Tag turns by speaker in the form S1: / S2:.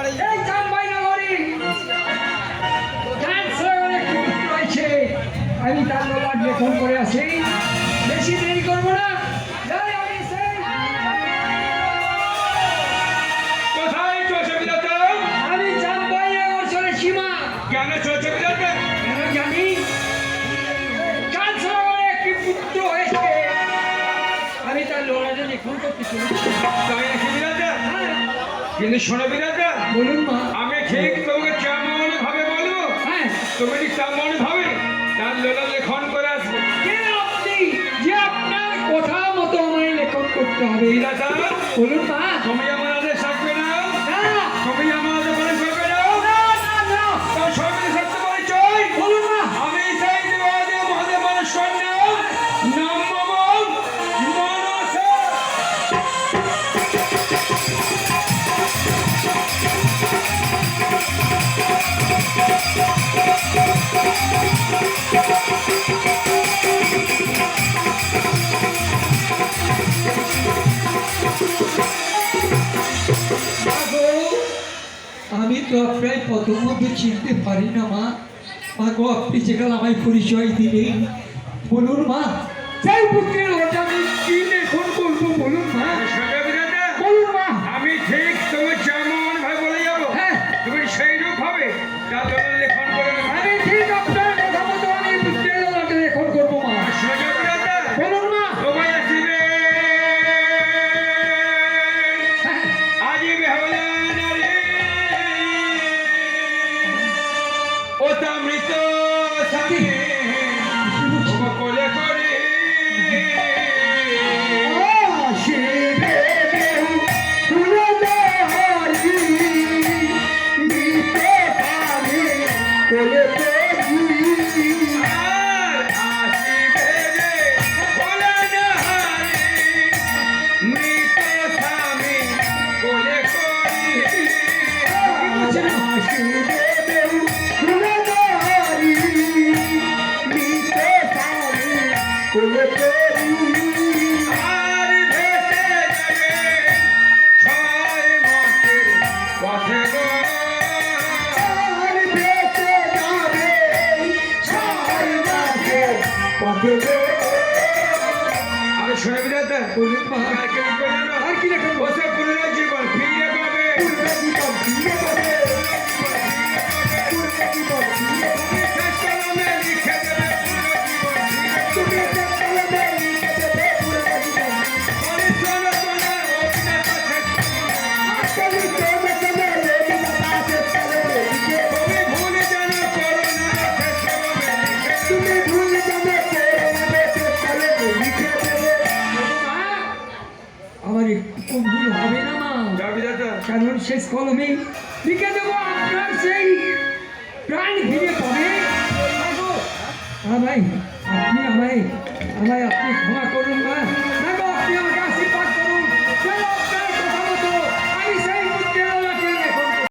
S1: এই চাঁদবাই নগরী রয়েছে, আমি তার ললাট লেখন করে আসি। বেশি দেরি করবো না, যাই আমি সেই।
S2: কোথায় চলছে বিধাতা?
S1: আমি চাঁদবাই নগর চলে সীমা।
S2: কেন চলছে বিধাতা?
S1: কেন জানি চাঁদ নগরে একটি পুত্র হয়েছে, আমি তার ললাটে লেখন করতে চলেছি।
S2: তাই নাকি বিধাতা?
S1: হ্যাঁ,
S2: কিন্তু শোনো বিধাতা,
S1: বলুন মা।
S2: আমি ঠিক তোমাকে কেমন ভাবে বলবো,
S1: হ্যাঁ,
S2: তুমি ঠিক তেমন ভাবে তার লোলা লেখন করে আসবে।
S1: কে আপনি যে আপনার কথা মতো আমায় লেখন করতে হবে?
S2: বিধাতা,
S1: বলুন মা।
S2: তুমি আমার আদেশ রাখবে না,
S1: না,
S2: তুমি আমার আদেশ পালন করবে না।
S1: না, না, না।
S2: তার সর্বদা সত্য পরিচয়
S1: বলুন মা।
S2: আমি সেই দেবাদেব মহাদেব মানুষ কন্যা নমঃ মনসা।
S1: মাগো, আমি তো আপনার প্রথমত চিনতে পারি না মা। মাগো, আপনি যেখানে আমায় পরিচয় দিলেন, বলুন মা, সেই পুত্রের ওটা আমি কি লেখন করবো? বলুন মা,
S2: শোনো বিধাতা,
S1: বলুন মা।
S2: আমি ঠিক তুমি যেমন ভাবে বলে যাবো,
S1: হ্যাঁ,
S2: তুমি সেই রূপ হবে তার লোলা লেখন করে নেবে।
S1: আমি ঠিক আপনার কথা মতো আমি পুত্রের ওটা লেখন করবো মা।
S2: শোনো বিধাতা,
S1: বলুন মা।
S2: তোমায় আসিবে
S1: হ্যাঁ,
S2: আজি বেহলা নারী অতামৃত স্বামী কোলে করে আর আসিবে রে ভোলা নারী মৃত স্বামী কোলে করি। আর ভেসে যাবে ছয় মাসের পথে গো। আরে শোনো বিধাতা,
S1: বলুন মা।
S2: আর কি লিখবে জানো?
S1: আর কি লেখন?
S2: বসে পুনর্জীবন ফিরে পাবে। শেষ কলমে লিখে দেবে পুনর্জীবন ফিরে। পরিশ্রম করে অভিনেতা শেষ তুমি ভুল যেন করো না, শেষ কলমে লিখে
S1: মা, আমার একটু কম ভুল হবে না মা?
S2: যা বিধাতা।
S1: কারণ শেষ কলমে লিখে দেবো আপনার সেই প্রাণ ফিরে পাবে। হ্যাঁ ভাই, আপনি আমায় আপনি ক্ষমা